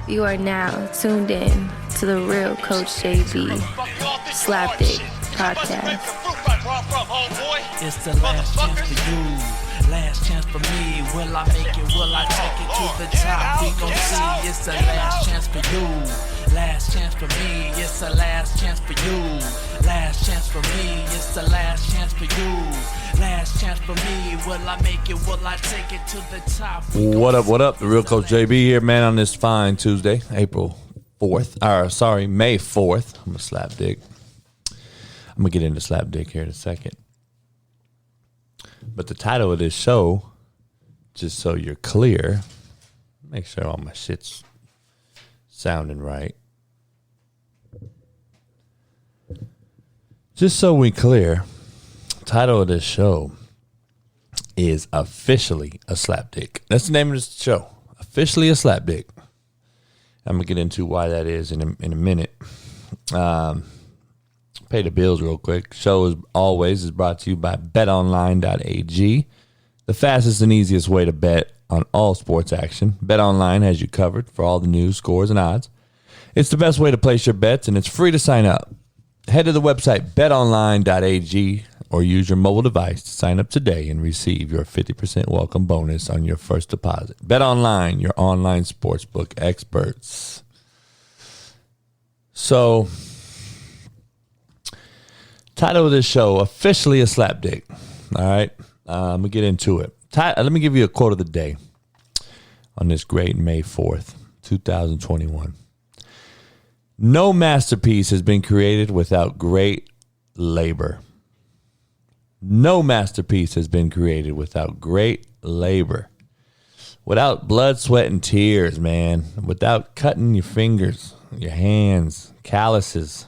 You are now tuned in to the Real Coach JB Slapdick Podcast. It's the last chance for you, last chance for me. Will I make it? Will I take it to the top? We gon' see. It's the last chance for you, last chance for me. It's the last chance for you, last chance for me. It's the last chance for you, last chance for me. Will I make it? Will I take it to the top? What up, what up? The Real Coach JB here, man, on this fine Tuesday, May 4th. I'm a slap dick. I'm going to get into slap dick here in a second. But the title of this show, just so you're clear, make sure all my shit's sounding right. Just so we clear, title of this show is Officially a Slap Dick. That's the name of this show. Officially a Slap Dick. I'm going to get into why that is in a minute. Pay the bills real quick. Show, as always, is brought to you by betonline.ag, the fastest and easiest way to bet on all sports action. BetOnline has you covered for all the news, scores, and odds. It's the best way to place your bets, and it's free to sign up. Head to the website betonline.ag or use your mobile device to sign up today and receive your 50% welcome bonus on your first deposit. BetOnline, your online sportsbook experts. So, title of this show, Officially a Slap Dick. All right, I'm going to get into it. Let me give you a quote of the day on this great May 4th, 2021. No masterpiece has been created without great labor. No masterpiece has been created without great labor. Without blood, sweat, and tears, man. Without cutting your fingers, your hands, calluses.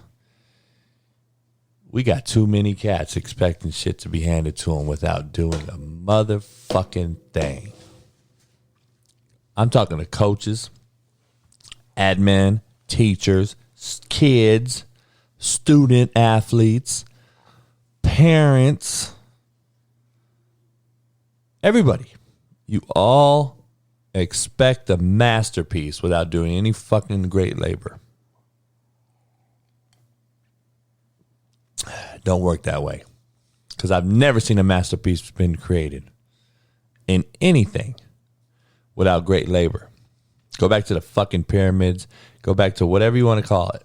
We got too many cats expecting shit to be handed to them without doing a motherfucking thing. I'm talking to coaches, admin, teachers, kids, student athletes, parents, everybody. You all expect a masterpiece without doing any fucking great labor. Don't work that way, because I've never seen a masterpiece been created in anything without great labor. Go back to the fucking pyramids. Go back to whatever you want to call it.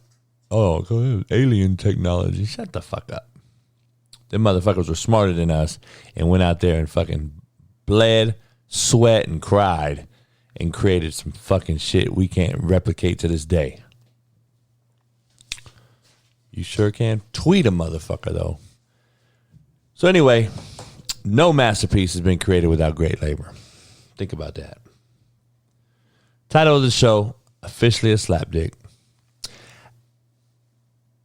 Oh, alien technology. Shut the fuck up. Them motherfuckers were smarter than us and went out there and fucking bled, sweat, and cried and created some fucking shit we can't replicate to this day. You sure can. Tweet a motherfucker, though. So anyway, no masterpiece has been created without great labor. Think about that. Title of the show, Officially a Slap Dick.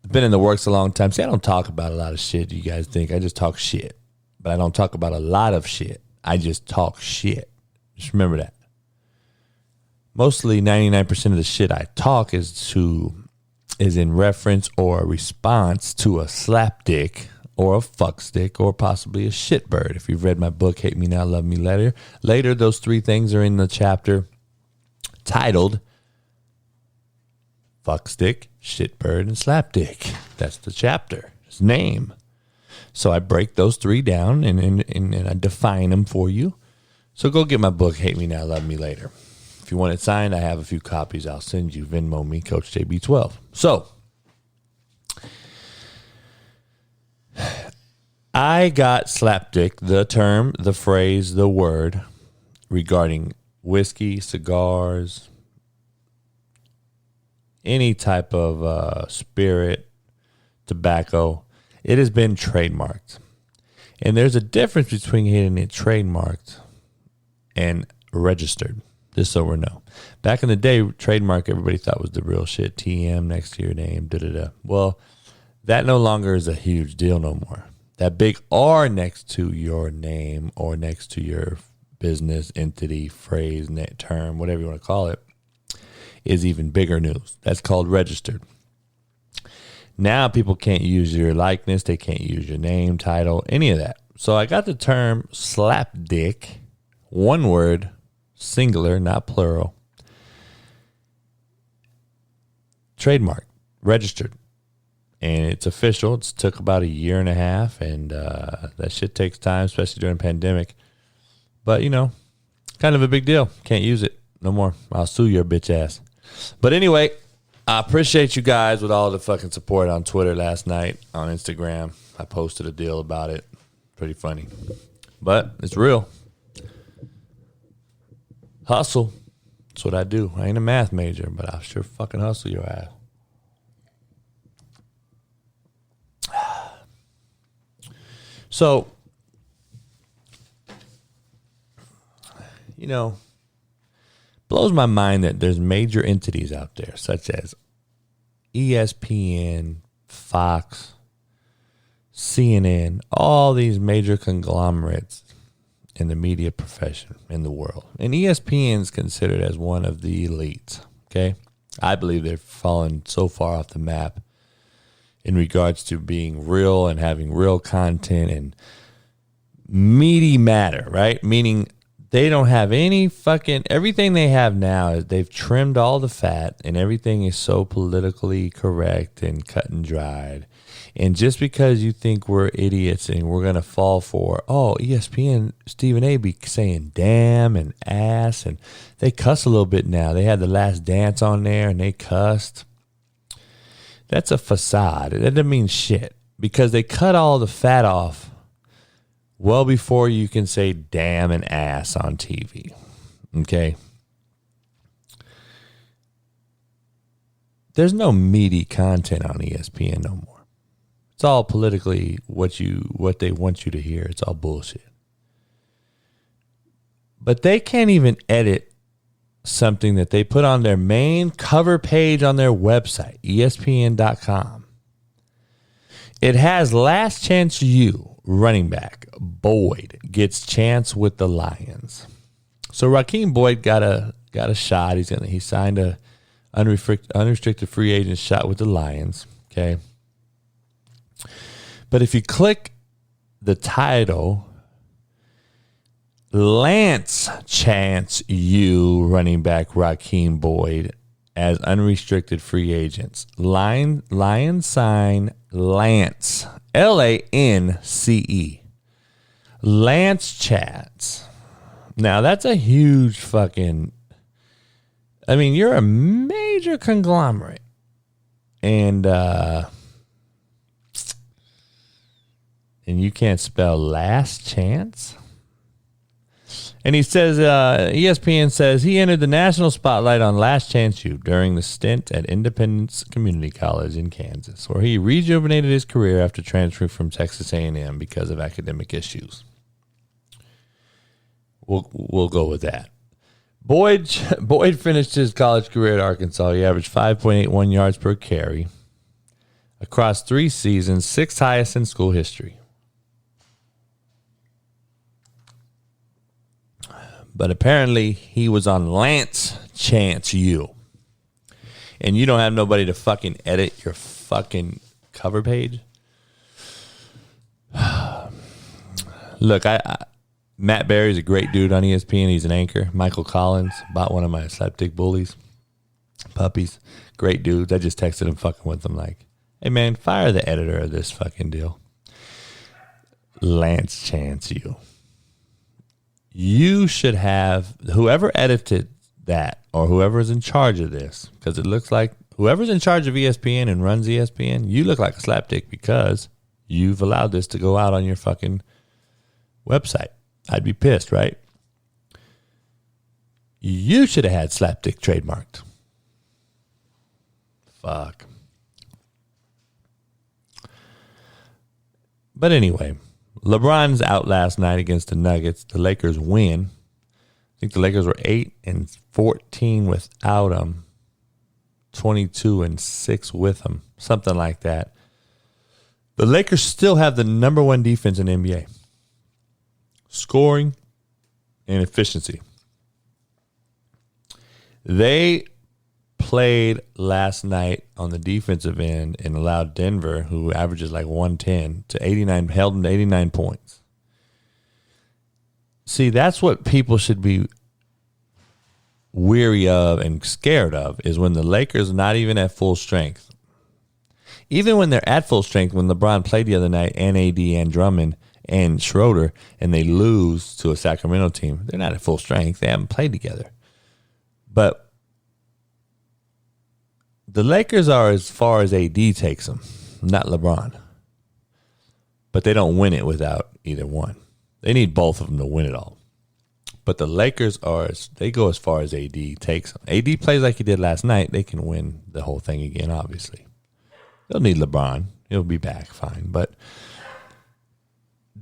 It's been in the works a long time. See, I don't talk about a lot of shit you guys think. I just talk shit. But I don't talk about a lot of shit. I just talk shit. Just remember that. Mostly 99% of the shit I talk is in reference or a response to a slap dick or a fuck stick or possibly a shit bird. If you've read my book, Hate Me Now, Love Me Later, those three things are in the chapter titled Fuck Stick, Shit Bird, and Slap Dick. That's the chapter. Its name. So I break those three down and I define them for you. So go get my book, Hate Me Now, Love Me Later. If you want it signed, I have a few copies. I'll send you. Venmo me, Coach JB12. So, I got slapdick, the term, the phrase, the word, regarding whiskey, cigars, any type of spirit, tobacco. It has been trademarked. And there's a difference between getting it trademarked and registered. Just so we know. Back in the day, trademark everybody thought was the real shit. TM next to your name, da-da-da. Well, that no longer is a huge deal no more. That big R next to your name or next to your business entity, phrase, net term, whatever you want to call it, is even bigger news. That's called registered. Now people can't use your likeness. They can't use your name, title, any of that. So I got the term slapdick, one word, singular, not plural, trademarked, registered. And it's official. It's took about a year and a half, and that shit takes time, especially during a pandemic. But, you know, kind of a big deal. Can't use it no more. I'll sue your bitch ass. But anyway, I appreciate you guys with all the fucking support on Twitter last night, on Instagram. I posted a deal about it. Pretty funny. But it's real. Hustle. That's what I do. I ain't a math major, but I'll sure fucking hustle your ass. So, you know, blows my mind that there's major entities out there such as ESPN, Fox, CNN, all these major conglomerates in the media profession in the world. And ESPN is considered as one of the elites, okay? I believe they've fallen so far off the map in regards to being real and having real content and meaty matter, right? Meaning they don't have any fucking, everything they have now is they've trimmed all the fat and everything is so politically correct and cut and dried. And just because you think we're idiots and we're going to fall for, oh, ESPN, Stephen A. be saying damn and ass, and they cuss a little bit now. They had The Last Dance on there and they cussed. That's a facade. That doesn't mean shit because they cut all the fat off well before you can say damn and ass on TV. Okay? There's no meaty content on ESPN no more. It's all politically what they want you to hear. It's all bullshit. But they can't even edit something that they put on their main cover page on their website, ESPN.com. It has Last Chance U, running back, Boyd, gets chance with the Lions. So Raheem Boyd got a shot. He signed a unrestricted free agent shot with the Lions. Okay. But if you click the title, Lance Chance U, running back Raheem Boyd, as unrestricted free agents. Lions sign Lance, Lance. Lance Chance. Now, that's a huge fucking, I mean, you're a major conglomerate. And you can't spell last chance? And he says, ESPN says he entered the national spotlight on Last Chance U during the stint at Independence Community College in Kansas, where he rejuvenated his career after transferring from Texas A&M because of academic issues. We'll go with that. Boyd finished his college career at Arkansas. He averaged 5.81 yards per carry across 3 seasons, 6th highest in school history. But apparently he was on Lance Chance U. And you don't have nobody to fucking edit your fucking cover page. Look, Matt Berry's a great dude on ESPN. He's an anchor. Michael Collins, about one of my slapdick bullies. Puppies. Great dudes. I just texted him fucking with them like, hey man, fire the editor of this fucking deal. Lance Chance U. You should have, whoever edited that or whoever is in charge of this, because it looks like whoever's in charge of ESPN and runs ESPN, you look like a slapdick because you've allowed this to go out on your fucking website. I'd be pissed, right? You should have had slapdick trademarked. Fuck. But anyway, LeBron's out last night against the Nuggets. The Lakers win. I think the Lakers were 8-14 without him. 22-6 with him. Something like that. The Lakers still have the number 1 defense in the NBA. Scoring and efficiency. They played last night on the defensive end and allowed Denver, who averages like 110, to 89, held them to 89 points. See, that's what people should be weary of and scared of is when the Lakers are not even at full strength. Even when they're at full strength, when LeBron played the other night, and AD and Drummond and Schroeder, and they lose to a Sacramento team, they're not at full strength. They haven't played together. But the Lakers are as far as AD takes them, not LeBron. But they don't win it without either one. They need both of them to win it all. But the Lakers they go as far as AD takes them. AD plays like he did last night, they can win the whole thing again, obviously. They'll need LeBron. He'll be back fine. But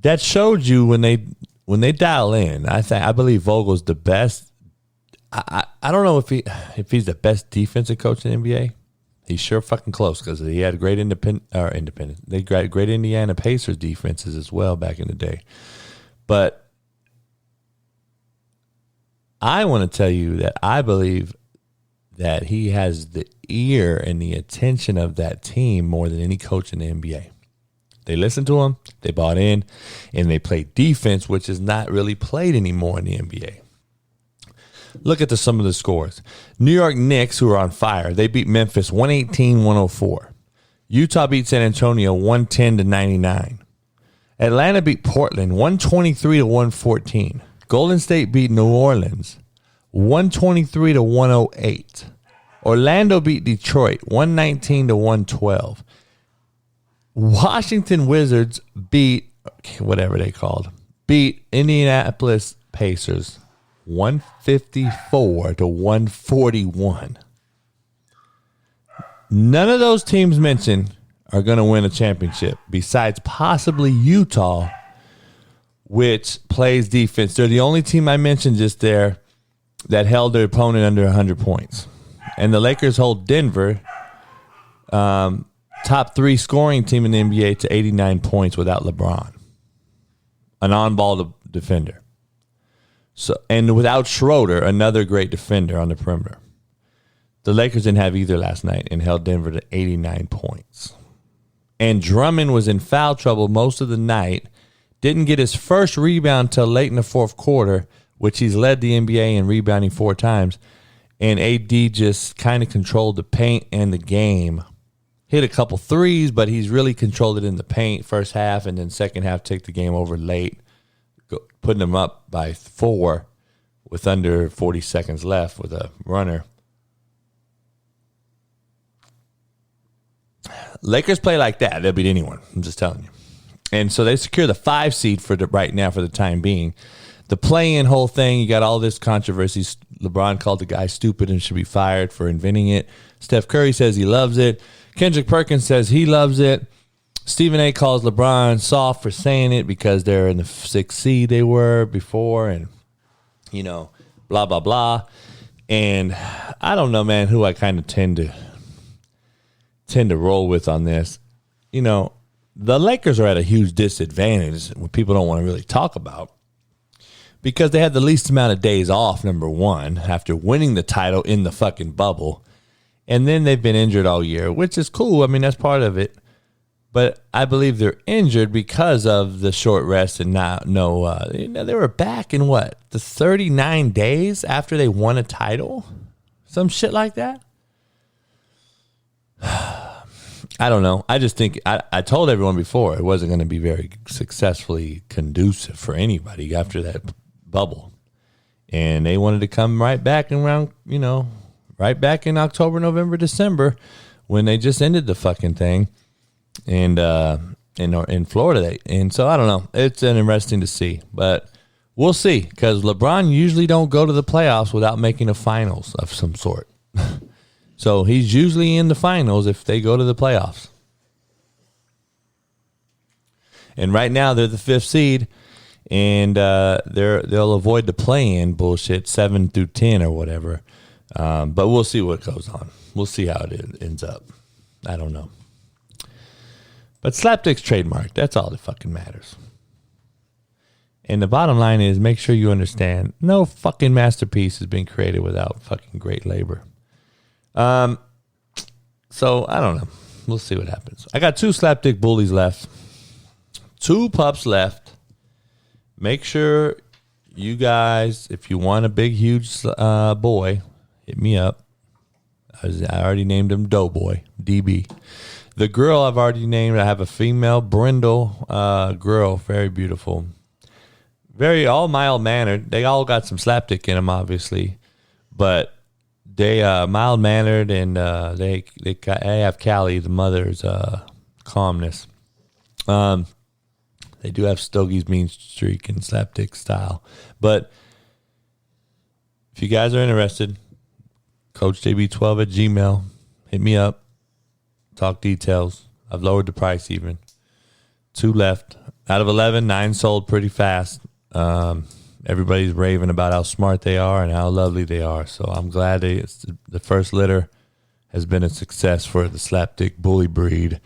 that showed you when they dial in. I believe Vogel's the best. I don't know if he's the best defensive coach in the NBA. He's sure fucking close because he had great independent. They got great Indiana Pacers defenses as well back in the day. But I want to tell you that I believe that he has the ear and the attention of that team more than any coach in the NBA. They listened to him, they bought in, and they played defense, which is not really played anymore in the NBA. Look at some of the scores. New York Knicks, who are on fire, they beat Memphis 118-104. Utah beat San Antonio 110-99. Atlanta beat Portland 123-114. Golden State beat New Orleans 123-108. Orlando beat Detroit 119-112. Washington Wizards beat Indianapolis Pacers 154-141. None of those teams mentioned are going to win a championship besides possibly Utah, which plays defense. They're the only team I mentioned just there that held their opponent under 100 points. And the Lakers hold Denver, top 3 scoring team in the NBA, to 89 points without LeBron, an on-ball defender. So, and without Schroeder, another great defender on the perimeter. The Lakers didn't have either last night and held Denver to 89 points. And Drummond was in foul trouble most of the night. Didn't get his first rebound till late in the fourth quarter, which he's led the NBA in rebounding 4 times. And AD just kind of controlled the paint and the game. Hit a couple threes, but he's really controlled it in the paint first half, and then second half take the game over late, putting them up by 4 with under 40 seconds left with a runner. Lakers play like that. They'll beat anyone. I'm just telling you. And so they secure the 5 seed for right now for the time being. The play-in whole thing, you got all this controversy. LeBron called the guy stupid and should be fired for inventing it. Steph Curry says he loves it. Kendrick Perkins says he loves it. Stephen A. calls LeBron soft for saying it because they're in the 6th seed they were before, and, blah, blah, blah. And I don't know, man, who I kind of tend to roll with on this. The Lakers are at a huge disadvantage, what people don't want to really talk about, because they had the least amount of days off, number one, after winning the title in the fucking bubble. And then they've been injured all year, which is cool. I mean, that's part of it. But I believe they're injured because of the short rest and they were back in the 39 days after they won a title? Some shit like that? I don't know. I just think I told everyone before it wasn't going to be very successfully conducive for anybody after that bubble. And they wanted to come right back around, right back in October, November, December when they just ended the fucking thing. And in Florida. And so I don't know. It's interesting to see. But we'll see, because LeBron usually don't go to the playoffs without making a finals of some sort. So he's usually in the finals if they go to the playoffs. And right now they're the 5th seed, and they'll avoid the play-in bullshit 7 through 10 or whatever. But we'll see what goes on. We'll see how it ends up. I don't know. But Slapdick's trademark. That's all that fucking matters. And the bottom line is, make sure you understand, no fucking masterpiece has been created without fucking great labor. So I don't know. We'll see what happens. I got 2 Slapdick bullies left. 2 pups left. Make sure you guys, if you want a big, huge boy, hit me up. I already named him Doughboy, DB. The girl I've already named, I have a female, Brindle girl, very beautiful. Very all mild-mannered. They all got some slapdick in them, obviously. But they mild-mannered, and they have Callie, the mother's calmness. They do have Stogie's mean streak and slapdick style. But if you guys are interested, CoachJB12@gmail. Hit me up. Talk details. I've lowered the price even. 2 left. Out of 11, 9 sold pretty fast. Everybody's raving about how smart they are and how lovely they are. So I'm glad the first litter has been a success for the slapdick bully breed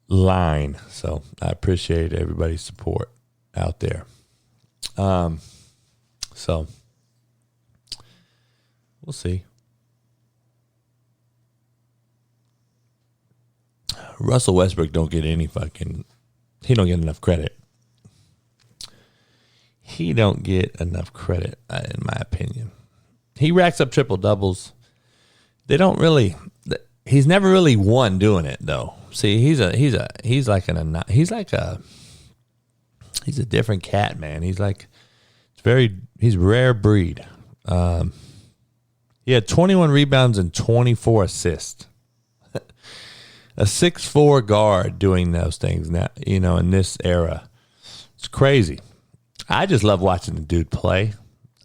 line. So I appreciate everybody's support out there. So we'll see. Russell Westbrook don't get any he don't get enough credit. He don't get enough credit, in my opinion. He racks up triple doubles. He's never really won doing it though. See, he's a different cat, man. He's rare breed. He had 21 rebounds and 24 assists. A 6'4" guard doing those things now, in this era. It's crazy. I just love watching the dude play.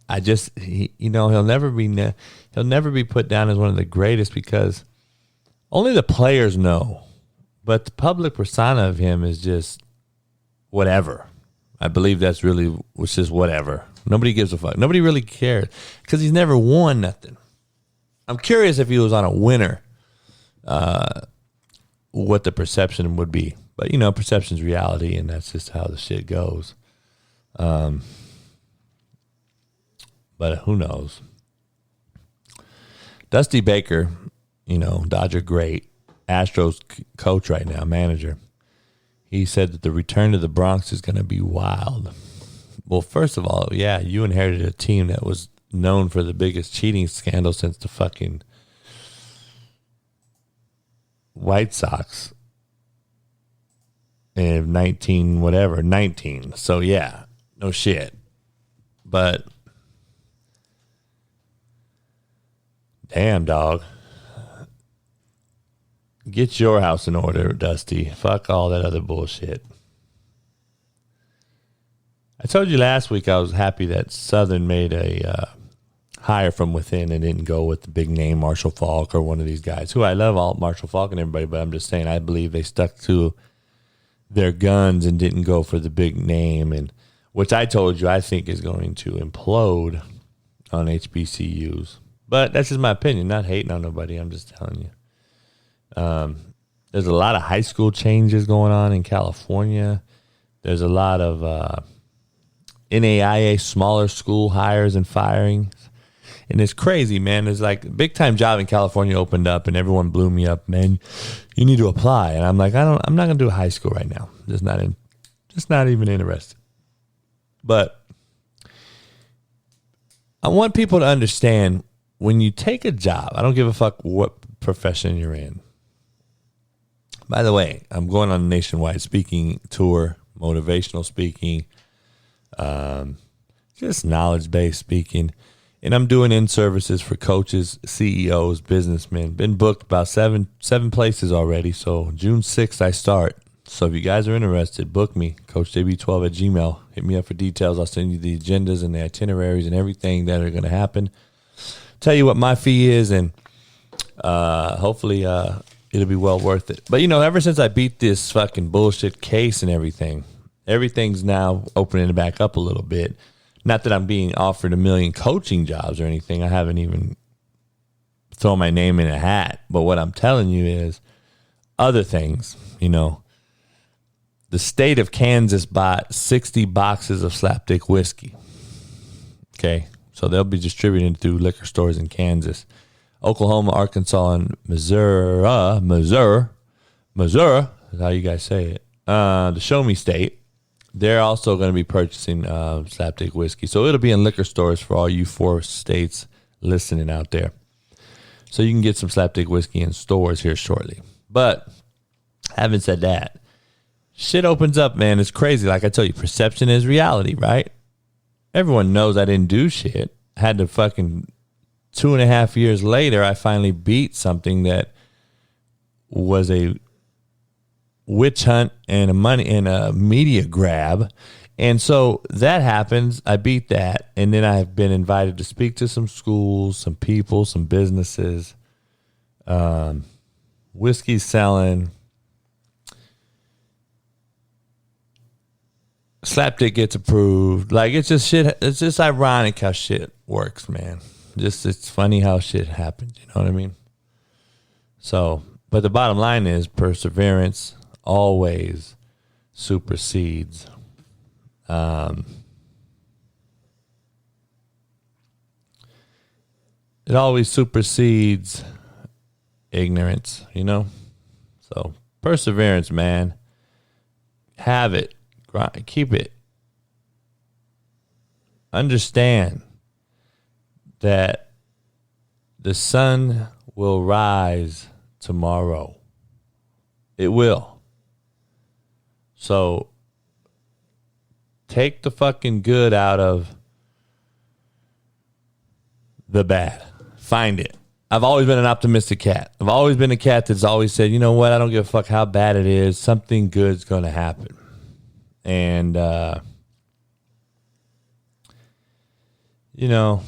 He'll never be put down as one of the greatest because only the players know. But the public persona of him is just whatever. I believe that's really was just whatever. Nobody gives a fuck. Nobody really cares because he's never won nothing. I'm curious if he was on a winner, what the perception would be. But, perception's reality, and that's just how the shit goes. But who knows? Dusty Baker, Dodger great, Astros coach right now, manager. He said that the return to the Bronx is going to be wild. Well, first of all, yeah, you inherited a team that was known for the biggest cheating scandal since the fucking White Sox in 19. So, yeah, no shit. But, damn, dog. Get your house in order, Dusty. Fuck all that other bullshit. I told you last week I was happy that Southern made a hire from within and didn't go with the big name Marshall Faulk or one of these guys, who I love, all Marshall Faulk and everybody, but I'm just saying I believe they stuck to their guns and didn't go for the big name, and which I told you I think is going to implode on HBCUs. But that's just my opinion, not hating on nobody. I'm just telling you. There's a lot of high school changes going on in California. There's a lot of NAIA smaller school hires and firings. And it's crazy, man. There's like a big time job in California opened up and everyone blew me up, man. You need to apply. And I'm like, I'm not going to do a high school right now. Just not even interested. But I want people to understand when you take a job, I don't give a fuck what profession you're in. By the way, I'm going on a nationwide speaking tour, motivational speaking, just knowledge-based speaking. And I'm doing in-services for coaches, CEOs, businessmen. Been booked about seven places already. So June 6th, I start. So if you guys are interested, book me, CoachJB12@gmail. Hit me up for details. I'll send you the agendas and the itineraries and everything that are going to happen. Tell you what my fee is, and hopefully it'll be well worth it. But, ever since I beat this fucking bullshit case and everything's now opening it back up a little bit. Not that I'm being offered a million coaching jobs or anything. I haven't even thrown my name in a hat. But what I'm telling you is other things, The state of Kansas bought 60 boxes of Slapdick whiskey. Okay? So they'll be distributed through liquor stores in Kansas. Oklahoma, Arkansas, and Missouri is how you guys say it. The Show Me State. they're also going to be purchasing Slapdick whiskey. So it'll be in liquor stores for all you 4 states listening out there. So you can get some Slapdick whiskey in stores here shortly. But having said that, shit opens up, man. It's crazy. Like I told you, perception is reality, right? Everyone knows I didn't do shit. I had to fucking 2.5 years later, I finally beat something that was a witch hunt and a media grab. And so that happens. I beat that. And then I've been invited to speak to some schools, some people, some businesses, whiskey selling. Slapdick gets approved. Like, it's just shit. It's just ironic how shit works, man. Just, it's funny how shit happens. You know what I mean? So, but the bottom line is perseverance always supersedes. It always supersedes ignorance, you know? So, perseverance, man. Have it. Keep it. Understand that the sun will rise tomorrow. It will. So take the fucking good out of the bad. Find it. I've always been an optimistic cat. I've always been a cat that's always said, you know what, I don't give a fuck how bad it is. Something good's going to happen. And, you know,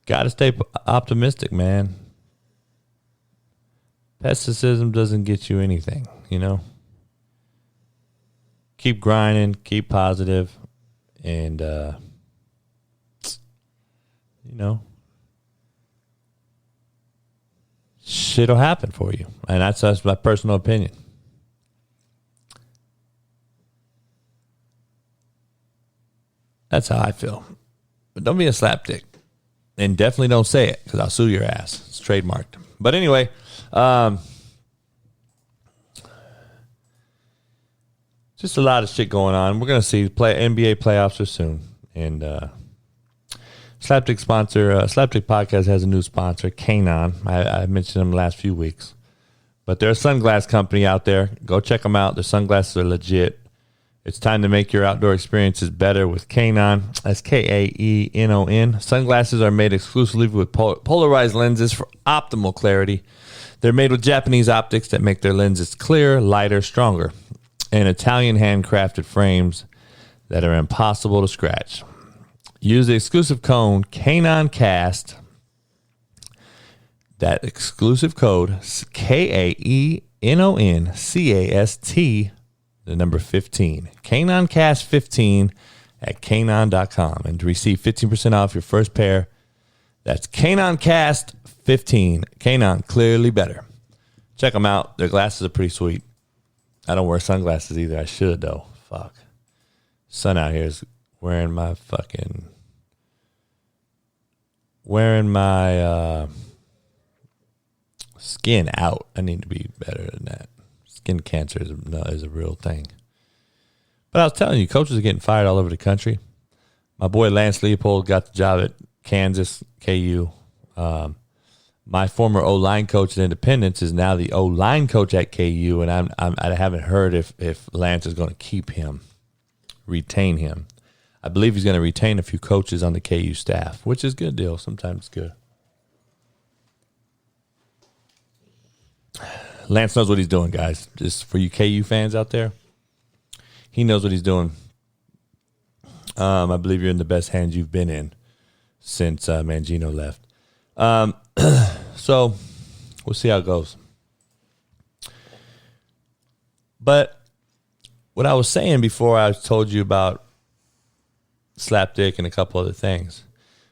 got to stay optimistic, man. Pessimism doesn't get you anything, you know. Keep grinding, keep positive, and, you know, shit'll happen for you. And that's my personal opinion. That's how I feel. But don't be a slapdick. And definitely don't say it, because I'll sue your ass. It's trademarked. But anyway, just a lot of shit going on. We're going to see NBA playoffs are soon. And Slapdick Podcast has a new sponsor, Kanon. I mentioned them the last few weeks. But they're a sunglass company out there. Go check them out. Their sunglasses are legit. It's time to make your outdoor experiences better with Kanon. That's Kaenon. Sunglasses are made exclusively with polarized lenses for optimal clarity. They're made with Japanese optics that make their lenses clearer, lighter, stronger, and Italian handcrafted frames that are impossible to scratch. Use the exclusive code KanonCast. That exclusive code, KAENONCAST, the number 15. KanonCast 15 at Kanon.com. And to receive 15% off your first pair, that's KanonCast 15. Kanon, clearly better. Check them out. Their glasses are pretty sweet. I don't wear sunglasses either. I should, though. Fuck. Sun out here is wearing my skin out. I need to be better than that. Skin cancer is a real thing. But I was telling you, coaches are getting fired all over the country. My boy Lance Leopold got the job at Kansas, KU. My former O-line coach at Independence is now the O-line coach at KU, and I haven't heard if Lance is going to retain him. I believe he's going to retain a few coaches on the KU staff, which is a good deal. Sometimes it's good. Lance knows what he's doing, guys. Just for you KU fans out there, he knows what he's doing. I believe you're in the best hands you've been in since Mangino left. So we'll see how it goes. But what I was saying before I told you about Slapdick and a couple other things,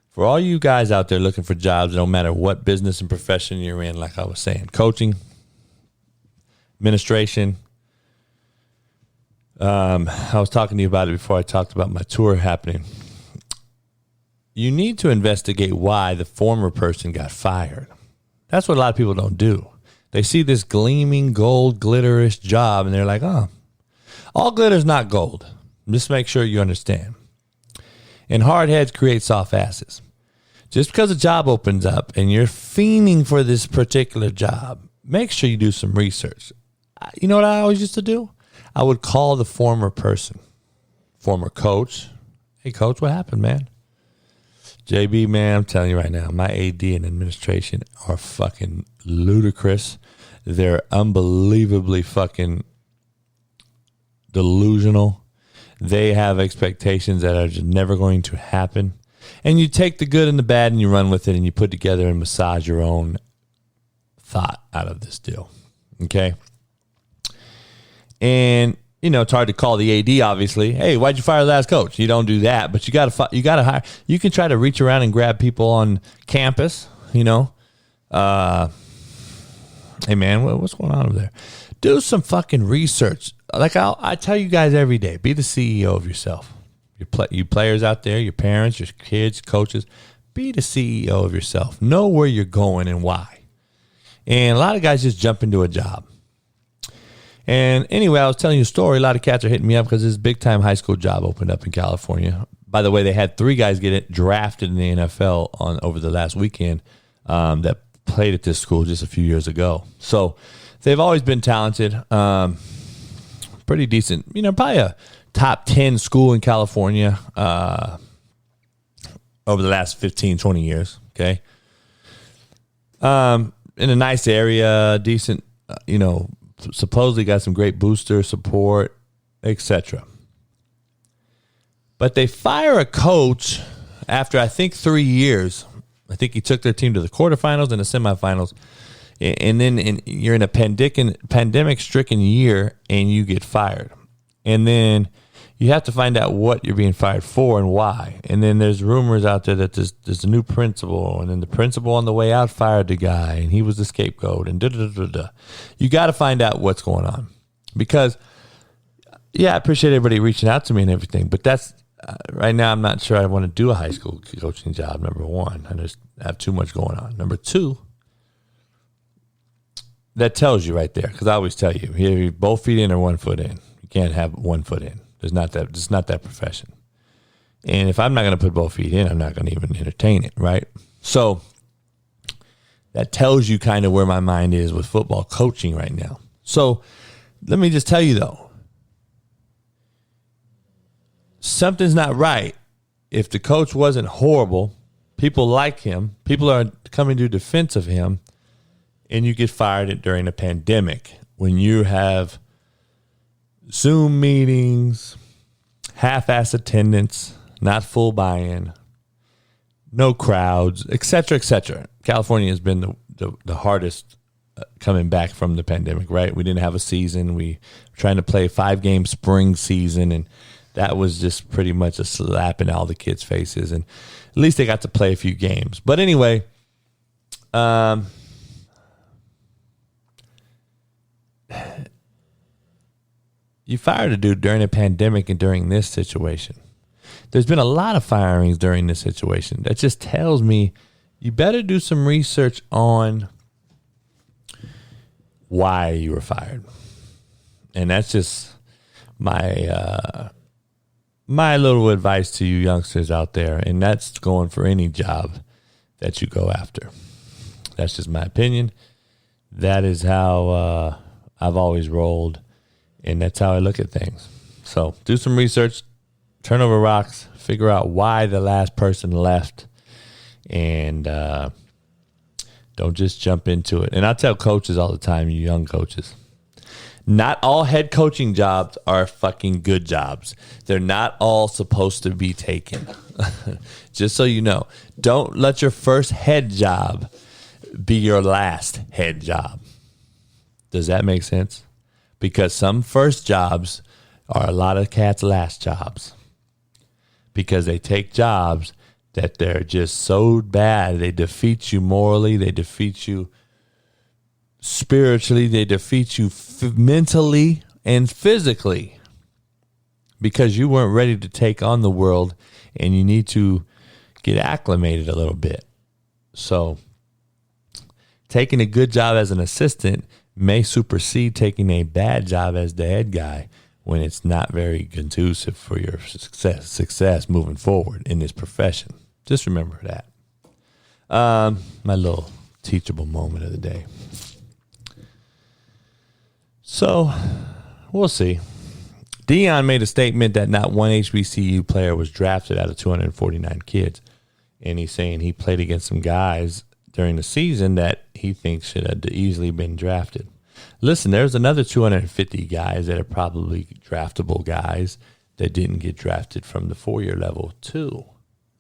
for all you guys out there looking for jobs, no matter what business and profession you're in, like I was saying, coaching, administration. I was talking to you about it before I talked about my tour happening. You need to investigate why the former person got fired. That's what a lot of people don't do. They see this gleaming gold glitterish job and they're like, oh, all glitter's not gold. Just make sure you understand. And hard heads create soft asses. Just because a job opens up and you're fiending for this particular job, make sure you do some research. You know what I always used to do? I would call the former person, former coach. Hey, coach, what happened, man? JB, man, I'm telling you right now, my AD and administration are fucking ludicrous. They're unbelievably fucking delusional. They have expectations that are just never going to happen. And you take the good and the bad and you run with it and you put together and massage your own thought out of this deal. Okay? And, you know, it's hard to call the AD, obviously. Hey, why'd you fire the last coach? You don't do that, but you got to hire. You can try to reach around and grab people on campus, you know. Hey, man, what's going on over there? Do some fucking research. Like I tell you guys every day, be the CEO of yourself. You players out there, your parents, your kids, coaches, be the CEO of yourself. Know where you're going and why. And a lot of guys just jump into a job. And anyway, I was telling you a story. A lot of cats are hitting me up because this big-time high school job opened up in California. By the way, they had 3 guys get drafted in the NFL over the last weekend that played at this school just a few years ago. So they've always been talented, pretty decent. You know, probably a top 10 school in California over the last 15, 20 years, okay? In a nice area, decent, supposedly got some great booster support, etc. But they fire a coach after, I think, 3 years. I think he took their team to the quarterfinals and the semifinals. And then you're in a pandemic-stricken year and you get fired. And then you have to find out what you're being fired for and why. And then there's rumors out there that there's a new principal, and then the principal on the way out fired the guy, and he was the scapegoat, and da-da-da-da-da. You got to find out what's going on. Because, yeah, I appreciate everybody reaching out to me and everything, but that's, right now I'm not sure I want to do a high school coaching job, number one. I just have too much going on. Number two, that tells you right there, because I always tell you, you're both feet in or 1 foot in. You can't have 1 foot in. It's not that profession. And if I'm not going to put both feet in, I'm not going to even entertain it, right? So that tells you kind of where my mind is with football coaching right now. So let me just tell you, though, something's not right. If the coach wasn't horrible, people like him, people are coming to defense of him, and you get fired during a pandemic when you have Zoom meetings, half-ass attendance, not full buy-in, no crowds, et cetera, et cetera. California has been the hardest coming back from the pandemic, right? We didn't have a season. We were trying to play a 5-game spring season, and that was just pretty much a slap in all the kids' faces. And at least they got to play a few games. But anyway, you fired a dude during a pandemic and during this situation. There's been a lot of firings during this situation. That just tells me you better do some research on why you were fired. And that's just my little advice to you youngsters out there. And that's going for any job that you go after. That's just my opinion. That is how I've always rolled. And that's how I look at things. So do some research, turn over rocks, figure out why the last person left, and don't just jump into it. And I tell coaches all the time, you young coaches, not all head coaching jobs are fucking good jobs. They're not all supposed to be taken. Just so you know, don't let your first head job be your last head job. Does that make sense? Because some first jobs are a lot of cats' last jobs. Because they take jobs that they're just so bad. They defeat you morally. They defeat you spiritually. They defeat you mentally and physically. Because you weren't ready to take on the world and you need to get acclimated a little bit. So taking a good job as an assistant may supersede taking a bad job as the head guy when it's not very conducive for your success moving forward in this profession. Just remember that. My little teachable moment of the day. So, we'll see. Deion made a statement that not one HBCU player was drafted out of 249 kids. And he's saying he played against some guys during the season that he thinks should have easily been drafted. Listen, there's another 250 guys that are probably draftable guys that didn't get drafted from the 4-year level too.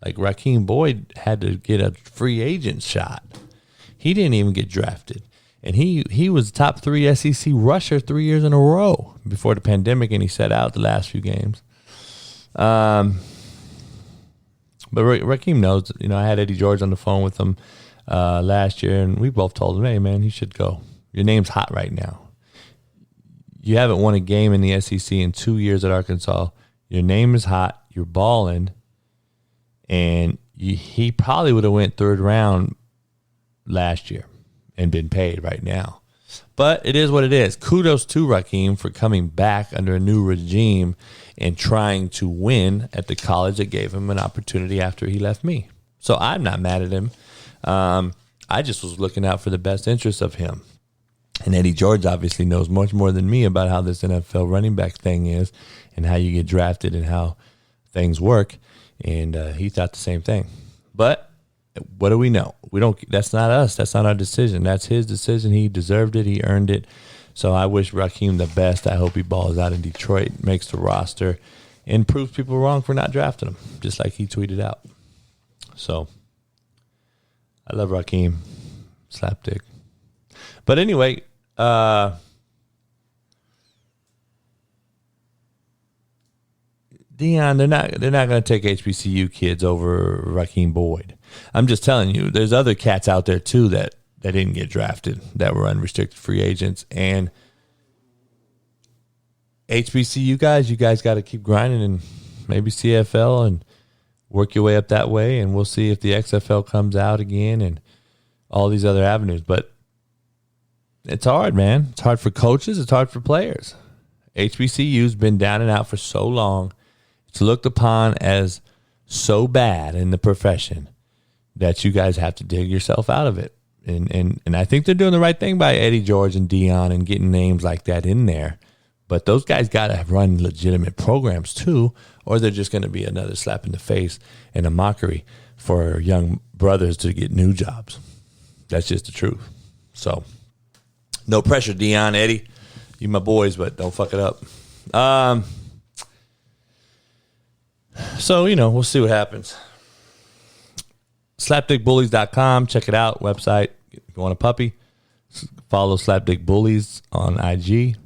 Like Raheem Boyd had to get a free agent shot. He didn't even get drafted. And he was top 3 SEC rusher 3 years in a row before the pandemic, and he sat out the last few games. But Raheem knows, I had Eddie George on the phone with him last year, and we both told him, hey, man, he should go. Your name's hot right now. You haven't won a game in the SEC in 2 years at Arkansas. Your name is hot. You're balling. And he probably would have went 3rd round last year and been paid right now. But it is what it is. Kudos to Raheem for coming back under a new regime and trying to win at the college that gave him an opportunity after he left me. So I'm not mad at him. I just was looking out for the best interest of him. And Eddie George obviously knows much more than me about how this NFL running back thing is and how you get drafted and how things work. And he thought the same thing. But what do we know? We don't. That's not us. That's not our decision. That's his decision. He deserved it. He earned it. So I wish Raheem the best. I hope he balls out in Detroit, makes the roster, and proves people wrong for not drafting him, just like he tweeted out. So I love Raheem. Slapdick. But anyway, Deion, they're not going to take HBCU kids over Raheem Boyd. I'm just telling you, there's other cats out there too that didn't get drafted, that were unrestricted free agents. And HBCU guys, you guys got to keep grinding and maybe CFL and work your way up that way. And we'll see if the XFL comes out again and all these other avenues. But it's hard, man. It's hard for coaches. It's hard for players. HBCU's been down and out for so long. It's looked upon as so bad in the profession that you guys have to dig yourself out of it. And I think they're doing the right thing by Eddie George and Deion and getting names like that in there. But those guys got to run legitimate programs too, or they're just going to be another slap in the face and a mockery for young brothers to get new jobs. That's just the truth. So no pressure, Deion, Eddie. You my boys, but don't fuck it up. So, we'll see what happens. Slapdickbullies.com. Check it out. Website. If you want a puppy, follow Slapdick Bullies on IG.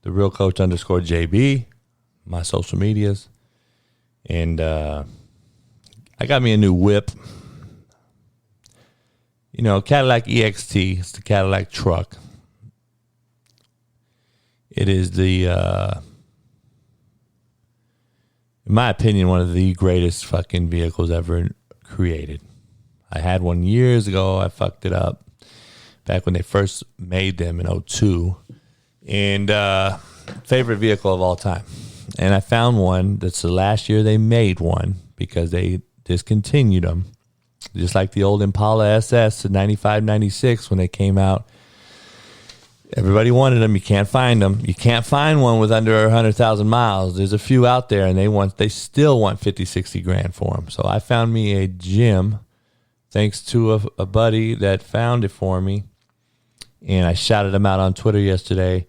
The Real Coach _JB. My social medias. And I got me a new whip. Cadillac EXT. It's the Cadillac truck. It is the... in my opinion, one of the greatest fucking vehicles ever created. I had one years ago. I fucked it up back when they first made them in 2002. And favorite vehicle of all time. And I found one that's the last year they made one because they discontinued them. Just like the old Impala SS in 95, 96 when they came out. Everybody wanted them. You can't find them. You can't find one with under 100,000 miles. There's a few out there, and they still want 50, 60 grand for them. So I found me a gym, thanks to a buddy that found it for me, and I shouted him out on Twitter yesterday,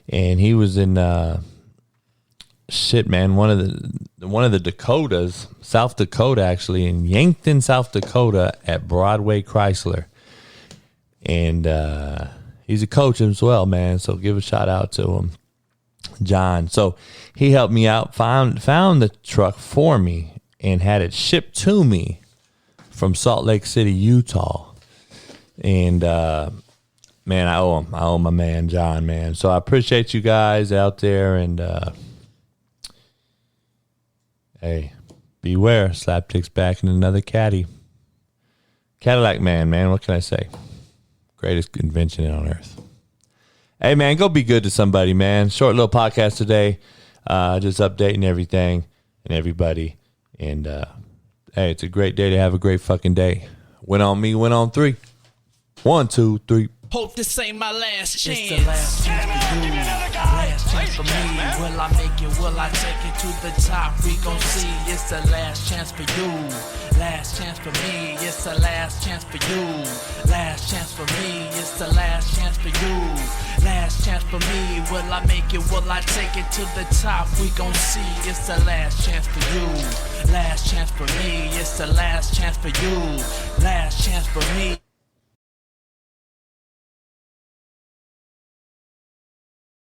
and he was in one of the Dakotas, South Dakota actually, in Yankton, South Dakota, at Broadway Chrysler, and he's a coach as well, man. So give a shout out to him, John. So he helped me out, found the truck for me, and had it shipped to me from Salt Lake City, Utah. And man, I owe him. I owe my man John, man. So I appreciate you guys out there, and hey, beware, Slapdick's back in another caddy. Cadillac man. What can I say? Greatest invention on earth. Hey, man, go be good to somebody, man. Short little podcast today. Just updating everything and everybody. And, hey, it's a great day to have a great fucking day. Win on me, win on 3. 1, 2, 3. Hope this ain't my last chance. It's the last chance for you. Last chance for me. Will I make it? Will I take it to the top? We gon' see. It's the last chance for you. Last chance for me. It's the last chance for you. Last chance for me. It's the last chance for you. Last chance for me. Will I make it? Will I take it to the top? We gon' see. It's the last chance for you. Last chance for me. It's the last chance for you. Last chance for me.